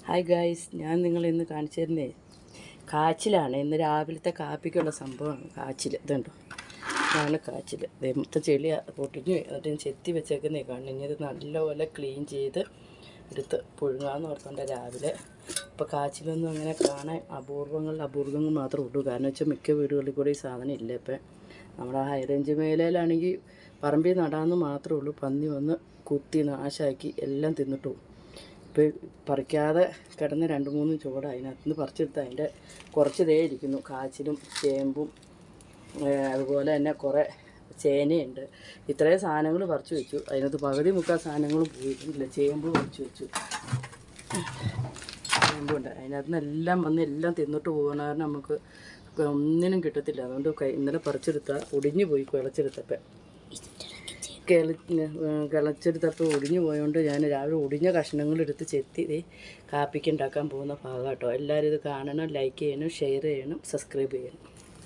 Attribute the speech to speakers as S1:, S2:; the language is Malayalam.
S1: ഹായ് ഗായ്സ്, ഞാൻ നിങ്ങളിന്ന് കാണിച്ചു തരുന്നേ കാച്ചിലാണ്. ഇന്ന് രാവിലത്തെ കാപ്പിക്കുള്ള സംഭവമാണ് കാച്ചിൽ. ഇതുണ്ടോ, ഇതാണ് കാച്ചിൽ. മൊത്തം ചെളി പൊട്ടിഞ്ഞു എന്നിട്ട് ചെത്തി വെച്ചേക്കുന്നേ കാണുന്നു. ഇനി ഇത് നല്ലപോലെ ക്ലീൻ ചെയ്ത് എടുത്ത് പുഴുങ്ങാമെന്ന് ഓർത്തുകൊണ്ട് രാവിലെ. ഇപ്പോൾ കാച്ചിലൊന്നും അങ്ങനെ കാണാൻ അപൂർവങ്ങൾ മാത്രമേ ഉള്ളൂ. കാരണം വെച്ചാൽ മിക്ക വീടുകളിൽ കൂടെ ഈ സാധനം ഇല്ല. ഇപ്പം നമ്മുടെ ഹൈ റേഞ്ച് മേഖലയിലാണെങ്കിൽ പറമ്പിൽ നടാമെന്ന് മാത്രമേ ഉള്ളൂ. പന്നി വന്ന് കുത്തി നാശാക്കി എല്ലാം തിന്നിട്ടു. ഇപ്പോൾ പറിക്കാതെ കിടന്ന് 2-3 ചുവട് അതിനകത്ത് നിന്ന് പറിച്ചെടുത്ത് അതിൻ്റെ കുറച്ച് ദേ ഇരിക്കുന്നു. കാച്ചിലും ചേമ്പും അതുപോലെ തന്നെ കുറേ ചേനയുണ്ട്. ഇത്രയും സാധനങ്ങൾ പറിച്ചു വെച്ചു. അതിനകത്ത് പകുതി മുക്കാൽ സാധനങ്ങളും പോയിട്ടില്ല. ചേമ്പ് പറിച്ചു വെച്ചു. ചേമ്പുണ്ട് അതിനകത്ത് നിന്ന് എല്ലാം വന്ന് എല്ലാം തിന്നിട്ട് പോകുന്ന കാരണം നമുക്ക് ഒന്നിനും കിട്ടത്തില്ല. അതുകൊണ്ട് ഇന്നലെ പറിച്ചെടുത്താൽ ഒടിഞ്ഞു പോയി. കിളച്ചെടുത്തപ്പോൾ ഒടിഞ്ഞു പോയതുകൊണ്ട് ഞാൻ രാവിലെ ഒടിഞ്ഞ കഷ്ണങ്ങളെടുത്ത് ചെത്തി കാപ്പിക്ക് ഉണ്ടാക്കാൻ പോകുന്ന ഭാഗം കേട്ടോ. എല്ലാവരും ഇത് കാണണം, ലൈക്ക് ചെയ്യണം, ഷെയർ ചെയ്യണം, സബ്സ്ക്രൈബ് ചെയ്യണം.